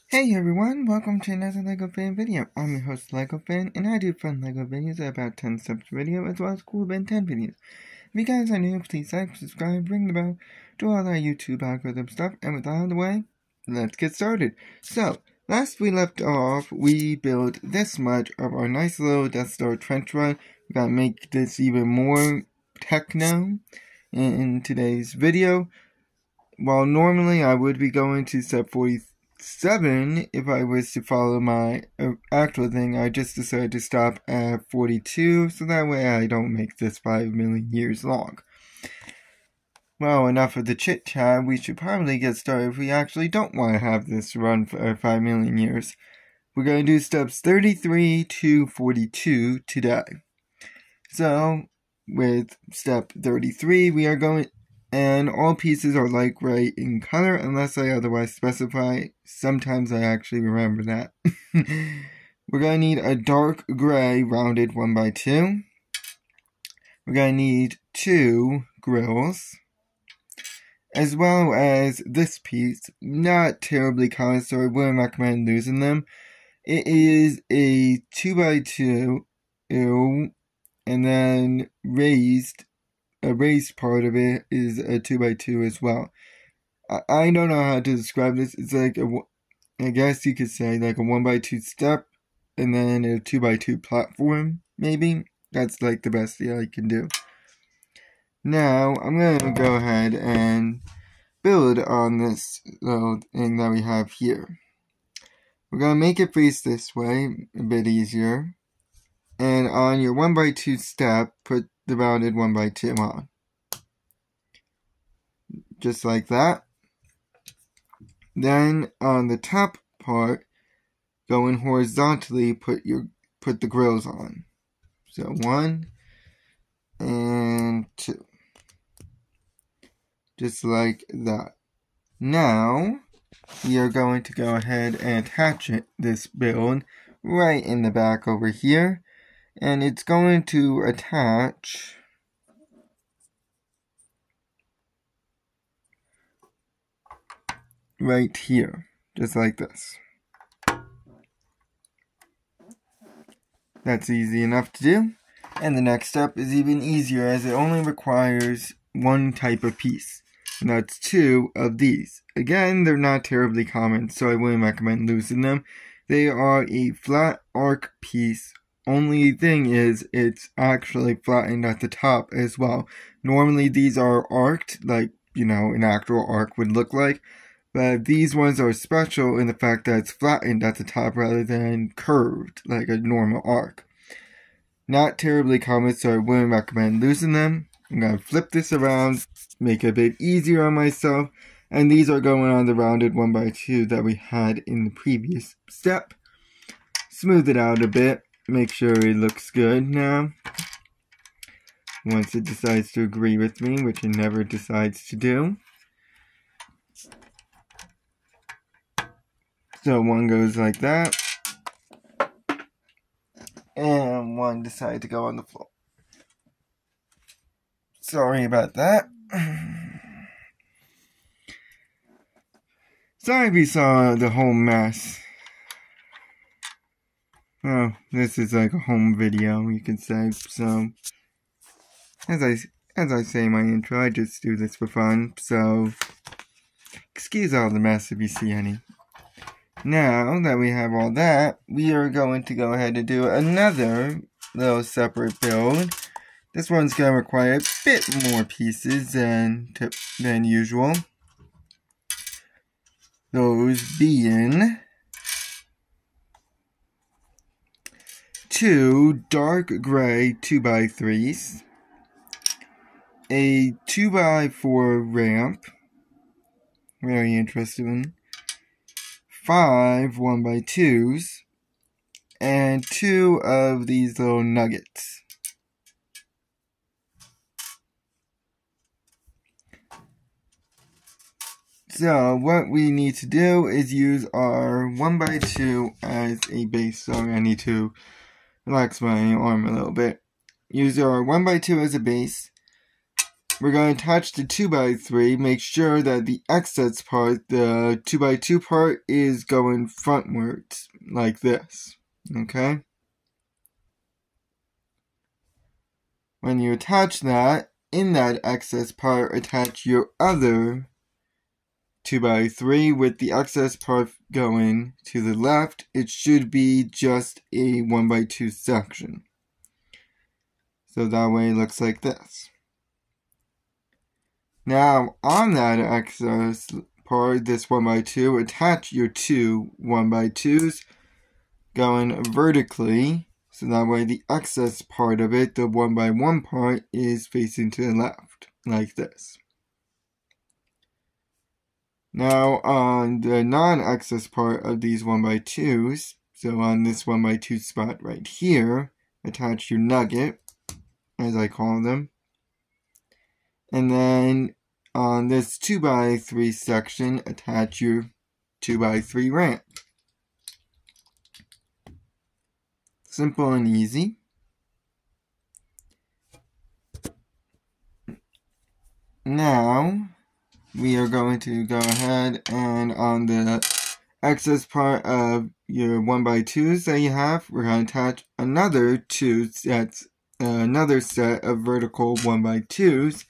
Hey everyone, welcome to another LEGO Fan video. I'm your host LEGO Fan, and I do fun LEGO videos at about 10 steps a video, as well as cool Ben 10 videos. If you guys are new, please like, subscribe, ring the bell, do all that YouTube algorithm stuff, and with that out of the way, let's get started. So, last we left off, we built this much of our nice little Death Star trench run. We gotta make this even more techno in today's video. While normally I would be going to step 47 if I was to follow my actual thing, I just decided to stop at 42 so that way I don't make this 5 million years long. Well, enough of the chit chat. We should probably get started if we actually don't want to have this run for 5 million years. We're going to do steps 33 to 42 today. So, with step 33, we are going, and all pieces are light gray in color unless I otherwise specify. Sometimes I actually remember that. We're going to need a dark gray rounded 1x2. We're going to need 2 grills. As well as this piece, not terribly common, so I wouldn't recommend losing them. It is a 2x2, and then a raised part of it is a 2x2 as well. I don't know how to describe this. It's like I guess you could say like a 1x2 step, and then a 2x2 platform, maybe. That's like the best I can do. Now, I'm going to go ahead and build on this little thing that we have here. We're going to make it face this way, a bit easier. And on your 1x2 step, put the rounded 1x2 on. Just like that. Then, on the top part, going horizontally, put the grills on. So, 1 and 2. Just like that. Now, we are going to go ahead and attach this build right in the back over here. And it's going to attach right here, just like this. That's easy enough to do. And the next step is even easier as it only requires one type of piece. And that's 2 of these. Again, they're not terribly common, so I wouldn't recommend losing them. They are a flat arc piece. Only thing is, it's actually flattened at the top as well. Normally these are arced, like, an actual arc would look like. But these ones are special in the fact that it's flattened at the top rather than curved, like a normal arc. Not terribly common, so I wouldn't recommend losing them. I'm going to flip this around, make it a bit easier on myself. And these are going on the rounded 1x2 that we had in the previous step. Smooth it out a bit. Make sure it looks good now. Once it decides to agree with me, which it never decides to do. So one goes like that. And one decided to go on the floor. Sorry about that. Sorry if you saw the whole mess. Oh, this is like a home video, you could say. So, as I say in my intro, I just do this for fun. So, excuse all the mess if you see any. Now that we have all that, we are going to go ahead and do another little separate build. This one's going to require a bit more pieces than usual. Those being 2 dark gray 2x3s, a 2x4 ramp, very interesting, 5 1x2s, and 2 of these little nuggets. So, what we need to do is use our 1x2 as a base. Sorry, I need to relax my arm a little bit. Use our 1x2 as a base. we're going to attach the 2x3. Make sure that the excess part, the 2x2 part, is going frontwards, like this. Okay? When you attach that, in that excess part, attach your other 2x3 with the excess part going to the left. It should be just a 1x2 section. So that way it looks like this. Now, on that excess part, this 1x2, attach your two 1x2s going vertically. So that way the excess part of it, the 1x1 part, is facing to the left, like this. Now on the non-excess part of these 1x2s, so on this 1x2 spot right here, attach your nugget, as I call them. And then on this 2x3 section, attach your 2x3 ramp. Simple and easy. Now, we are going to go ahead and on the excess part of your 1x2s that you have, we're going to attach another set of vertical 1x2s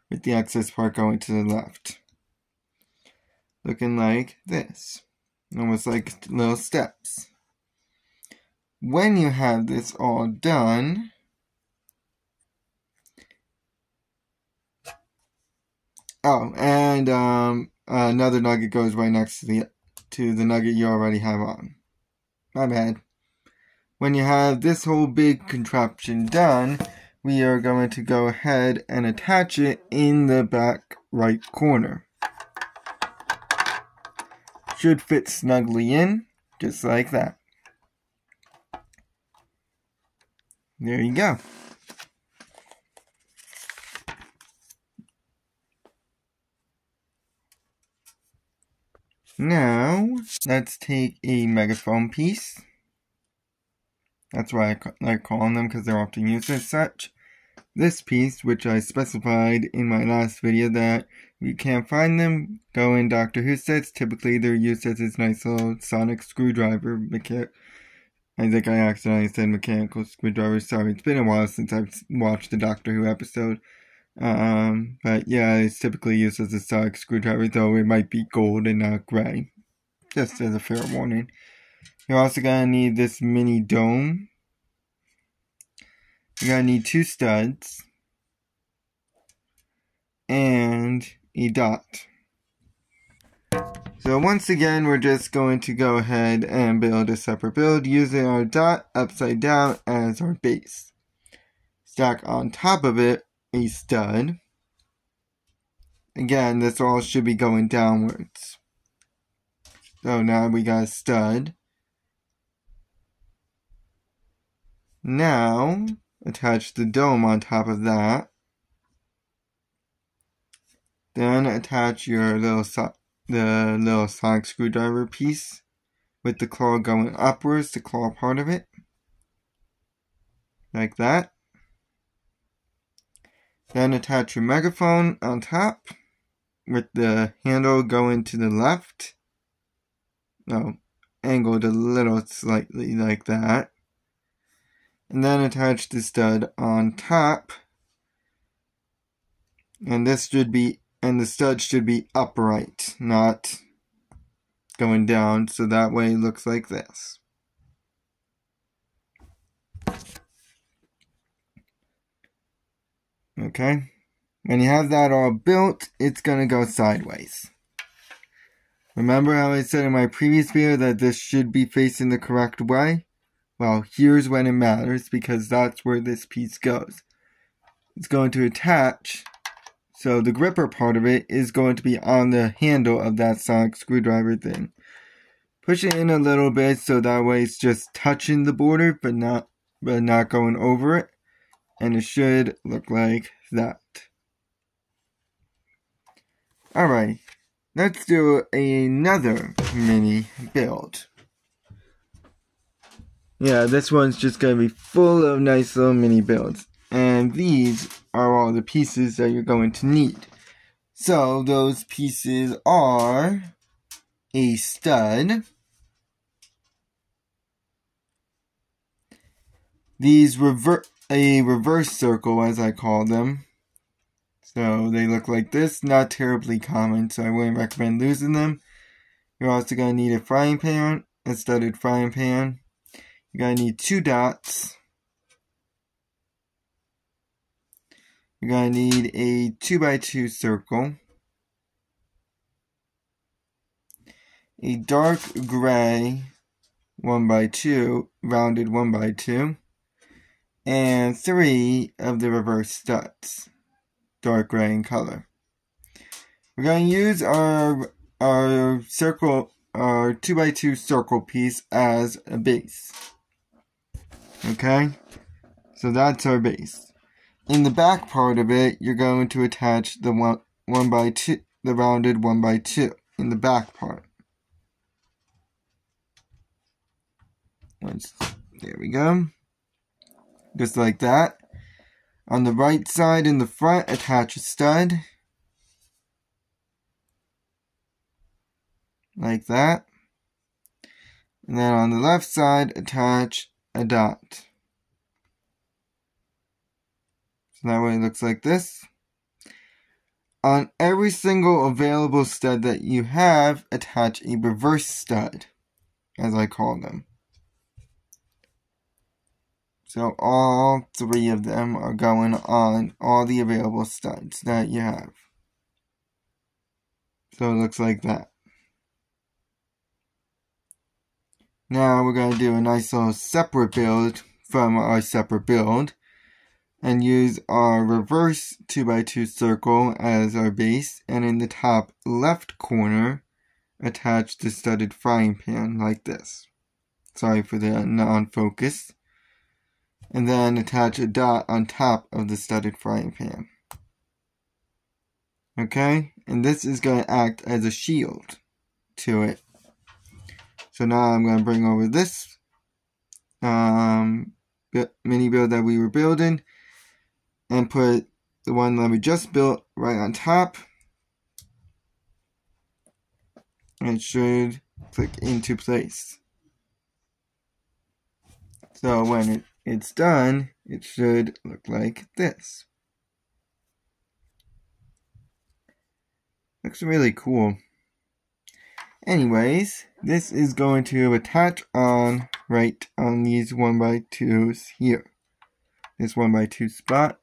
with the excess part going to the left. Looking like this. Almost like little steps. When you have this all done, oh, and another nugget goes right next to the nugget you already have on. My bad. When you have this whole big contraption done, we are going to go ahead and attach it in the back right corner. Should fit snugly in, just like that. There you go. Now, let's take a megaphone piece. That's why I like calling them, because they're often used as such. This piece, which I specified in my last video that we can't find them, go in Doctor Who sets. Typically, they're used as this nice little sonic screwdriver. I think I accidentally said mechanical screwdriver. Sorry, it's been a while since I've watched the Doctor Who episode. But yeah, it's typically used as a sonic screwdriver, though it might be gold and not gray. Just as a fair warning. You're also gonna need this mini dome. You're gonna need 2 studs. And a dot. So once again, we're just going to go ahead and build a separate build using our dot upside down as our base. Stack on top of it a stud. Again, this all should be going downwards. So now we got a stud. Now, attach the dome on top of that. Then attach your little sonic screwdriver piece with the claw going upwards, the claw part of it. Like that. Then attach your megaphone on top with the handle going to the left. No, angled a little slightly like that. And then attach the stud on top. And the stud should be upright, not going down, so that way it looks like this. Okay, when you have that all built, it's going to go sideways. Remember how I said in my previous video that this should be facing the correct way? Well, here's when it matters, because that's where this piece goes. It's going to attach, so the gripper part of it is going to be on the handle of that sonic screwdriver thing. Push it in a little bit so that way it's just touching the border, but not going over it. And it should look like that. Alright, let's do another mini build. Yeah, this one's just going to be full of nice little mini builds. And these are all the pieces that you're going to need. So those pieces are a stud, these a reverse circle as I call them. So they look like this, not terribly common, so I wouldn't recommend losing them. You're also going to need a frying pan, a studded frying pan. You're going to need 2 dots. You're going to need a 2x2 circle, a dark gray 1x2, rounded 1x2, and 3 of the reverse studs, dark gray in color. We're going to use our circle, our 2x2 circle piece as a base. Okay? So that's our base. In the back part of it, you're going to attach the 1x2, the rounded 1x2 in the back part. There we go. Just like that. On the right side in the front, attach a stud. Like that. And then on the left side, attach a dot. So that way it looks like this. On every single available stud that you have, attach a reverse stud, as I call them. So all 3 of them are going on all the available studs that you have. So it looks like that. Now we're going to do a nice little separate build from our separate build. And use our reverse 2x2 circle as our base, and in the top left corner attach the studded frying pan like this. Sorry for the non-focus. And then attach a dot on top of the studded frying pan. Okay? And this is going to act as a shield to it. So now I'm going to bring over this mini build that we were building and put the one that we just built right on top. And it should click into place. So when it's done, it should look like this. Looks really cool. Anyways, this is going to attach on right on these 1x2s here. This 1x2 spot.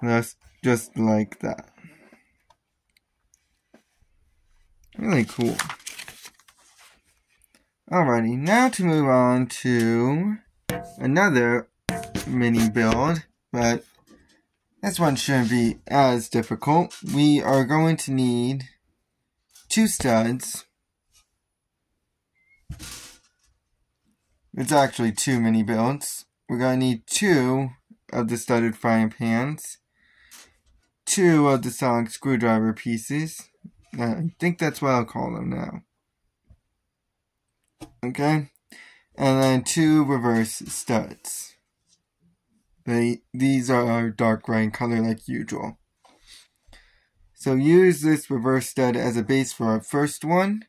That's just like that. Really cool. Alrighty, now to move on to another mini build, but this one shouldn't be as difficult. We are going to need 2 studs. It's actually 2 mini builds. We're going to need 2 of the studded frying pans. 2 of the sonic screwdriver pieces. I think that's what I'll call them now. Okay? And then 2 reverse studs. These are dark gray in color like usual. So use this reverse stud as a base for our first one.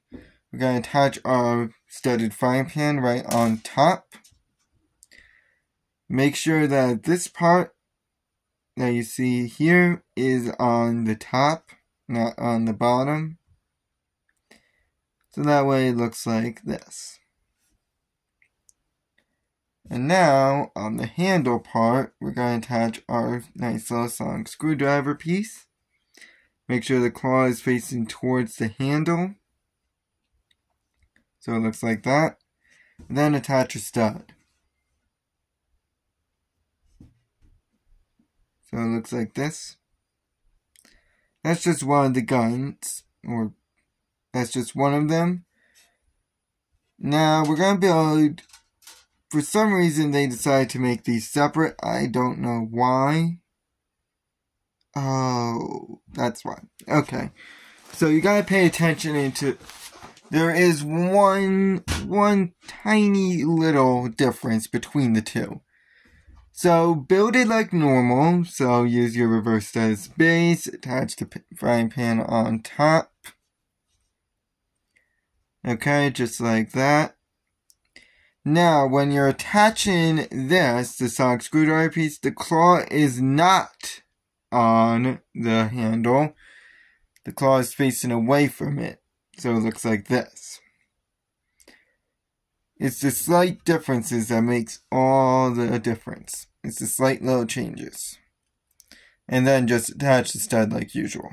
We're going to attach our studded frying pan right on top. Make sure that this part that you see here is on the top, not on the bottom. So that way it looks like this. And now, on the handle part, we're going to attach our nice little sonic screwdriver piece. Make sure the claw is facing towards the handle. So it looks like that. And then attach a stud. So it looks like this. That's just one of the guns, or that's just one of them. Now we're going to build, for some reason they decided to make these separate. I don't know why. Oh, that's why. Okay. So you got to pay attention there is one tiny little difference between the two. So build it like normal. So use your reverse stud as base, attach the frying pan on top. Okay, just like that. Now, when you're attaching this, the sonic screwdriver piece, the claw is not on the handle. The claw is facing away from it. So it looks like this. It's the slight differences that makes all the difference. It's the slight little changes. And then just attach the stud like usual.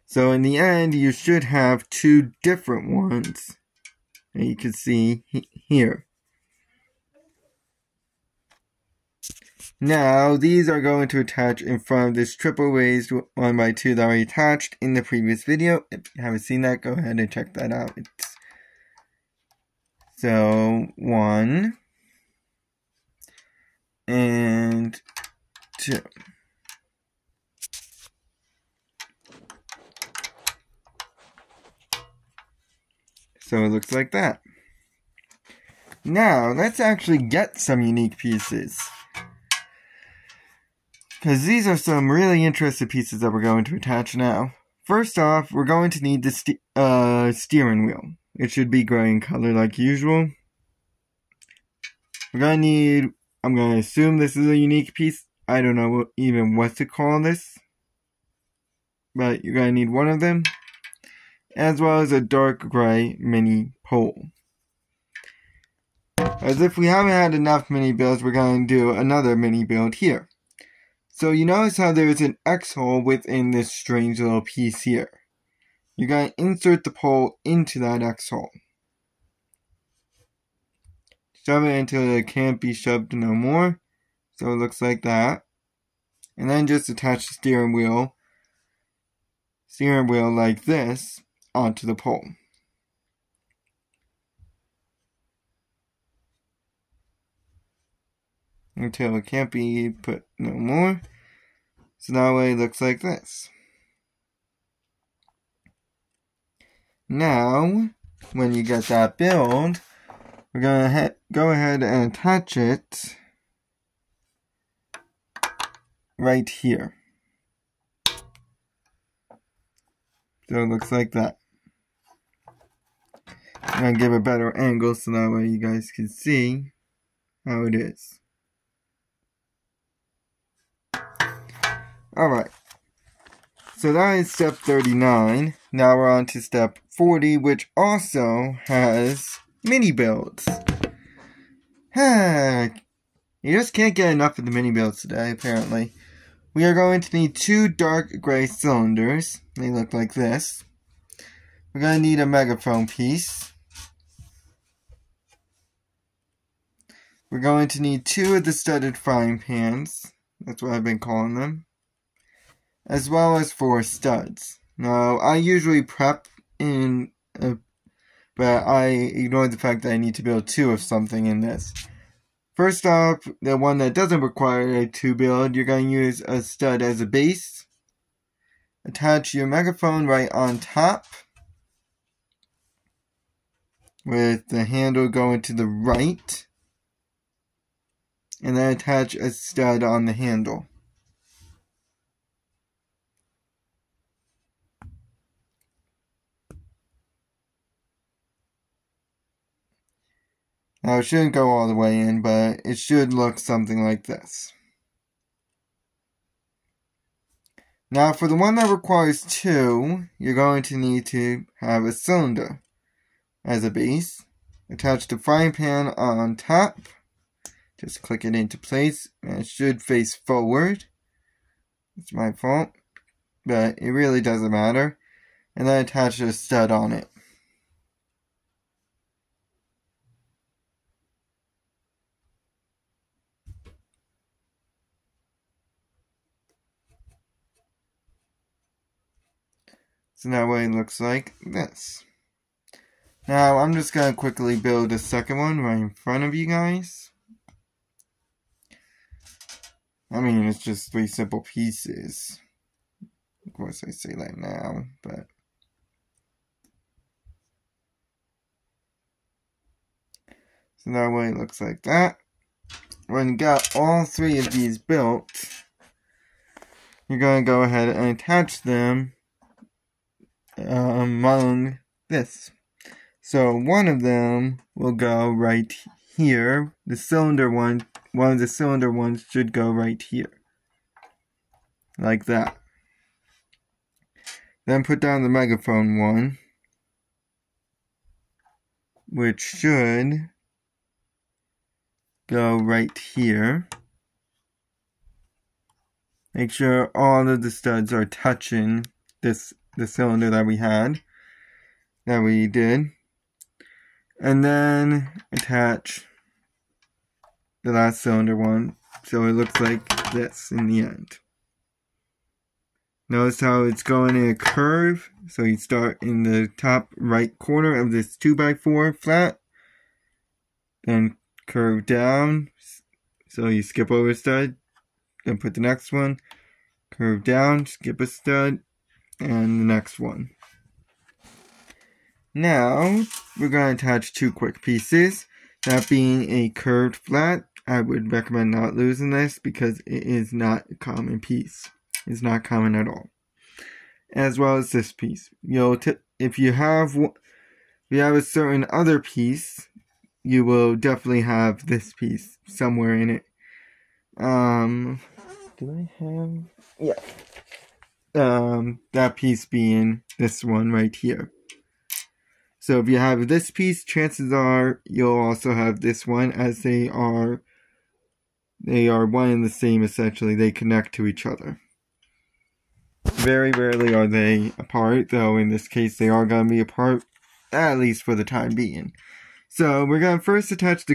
So in the end, you should have two different ones that you can see here. Now, these are going to attach in front of this triple raised 1x2 that I attached in the previous video. If you haven't seen that, go ahead and check that out. So, 1 and 2. So it looks like that. Now, let's actually get some unique pieces. Because these are some really interesting pieces that we're going to attach now. First off, we're going to need the steering wheel. It should be gray in color like usual. We're going to need, I'm going to assume this is a unique piece. I don't know even what to call this. But you're going to need one of them. As well as a dark gray mini pole. As if we haven't had enough mini builds, we're going to do another mini build here. So you notice how there's an X hole within this strange little piece here. You're going to insert the pole into that X hole. Shove it until it can't be shoved no more. So it looks like that. And then just attach the steering wheel like this onto the pole. Until it can't be put no more. So that way it looks like this. Now, when you get that build, we're going to go ahead and attach it right here. So it looks like that. I'm going to give a better angle so that way you guys can see how it is. Alright. So that is step 39. Now we're on to step 40, which also has mini builds. You just can't get enough of the mini builds today, apparently. We are going to need two dark gray cylinders. They look like this. We're going to need a megaphone piece. We're going to need two of the studded frying pans. That's what I've been calling them. As well as 4 studs. Now, I usually prep but I ignore the fact that I need to build 2 of something in this. First off, the one that doesn't require a 2 build, you're going to use a stud as a base. Attach your megaphone right on top, with the handle going to the right. And then attach a stud on the handle. Now, it shouldn't go all the way in, but it should look something like this. Now, for the one that requires 2, you're going to need to have a cylinder as a base. Attach the frying pan on top. Just click it into place, and it should face forward. It's my fault, but it really doesn't matter. And then attach a stud on it. So that way it looks like this. Now, I'm just going to quickly build a second one right in front of you guys. I mean, it's just 3 simple pieces. Of course, I say that now, but So that way it looks like that. When you got all three of these built, you're going to go ahead and attach them among this. So one of them will go right here. The cylinder one of the cylinder ones should go right here. Like that. Then put down the megaphone one, which should go right here. Make sure all of the studs are touching the cylinder that we did. And then attach the last cylinder one so it looks like this in the end. Notice how it's going in a curve. So you start in the top right corner of this 2x4 flat. Then curve down. So you skip over a stud. Then put the next one. Curve down, skip a stud. And the next one. Now, we're going to attach two quick pieces. That being a curved flat. I would recommend not losing this because it is not a common piece. It's not common at all. As well as this piece. If you have a certain other piece, you will definitely have this piece somewhere in it. Do I have? Yeah. That piece being this one right here. So if you have this piece, chances are you'll also have this one, as they are one and the same essentially. They connect to each other. Very rarely are they apart, though in this case they are going to be apart, at least for the time being. So we're going to first attach the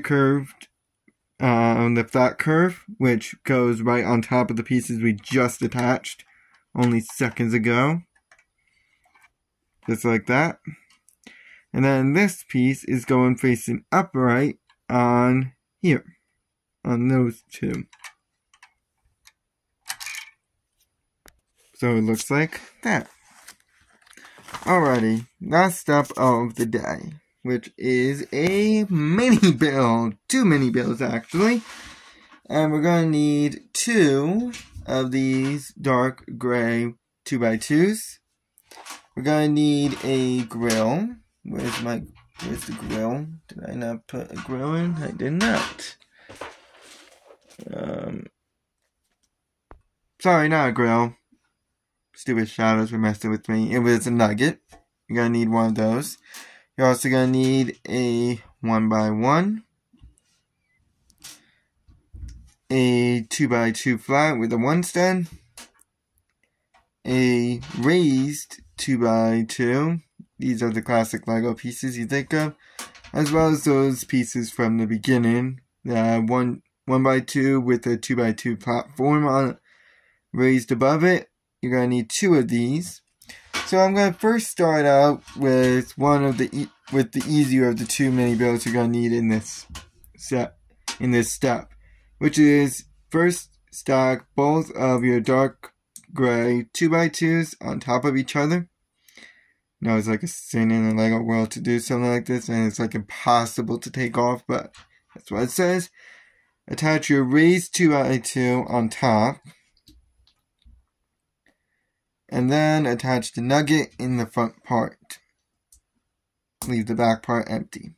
the flat curve, which goes right on top of the pieces we just attached only seconds ago. Just like that. And then this piece is going facing upright on here. On those two. So it looks like that. Alrighty, last step of the day, which is a mini build. Two mini builds actually. And we're going to need two of these dark gray 2x2s. We're going to need a grill. Where's the grill? Did I not put a grill in? I did not. Sorry, not a grill. Stupid shadows were messing with me. It was a nugget. You're going to need one of those. You're also going to need a 1x1. A 2x2 flat with a 1 stud. A raised 2x2. These are the classic Lego pieces you think of. As well as those pieces from the beginning. 1x2 with a 2x2 platform on it, raised above it. You're going to need two of these. So I'm going to first start out with the easier of the two mini builds you're going to need in this step, which is first stack both of your dark gray 2x2s on top of each other. Now it's like a sin in the Lego world to do something like this, and it's like impossible to take off, but that's what it says. Attach your raised 2x2 on top. And then attach the nugget in the front part. Leave the back part empty.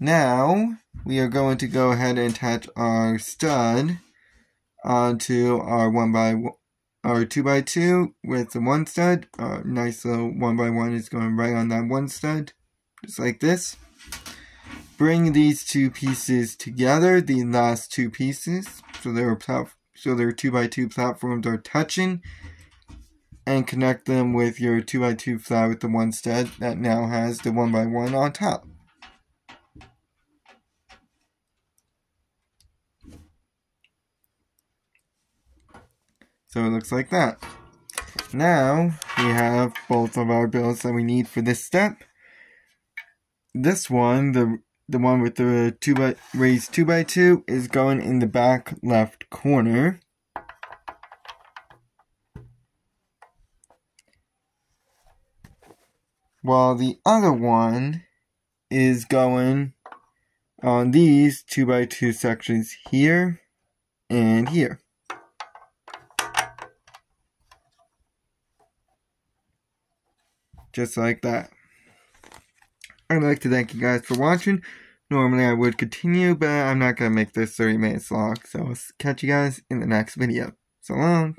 Now, we are going to go ahead and attach our stud onto our 2x2 with the 1 stud. Our nice little 1x1 is going right on that 1 stud. Just like this. Bring these two pieces together, the last two pieces, so their 2x2 platforms are touching, and connect them with your 2x2 flat with the 1 stud that now has the 1x1 on top. So it looks like that. Now we have both of our builds that we need for this step. This one, the one with the raised 2x2 is going in the back left corner. While the other one is going on these 2x2 sections here and here. Just like that. I'd like to thank you guys for watching. Normally I would continue, but I'm not going to make this 30 minutes long. So I'll catch you guys in the next video. So long.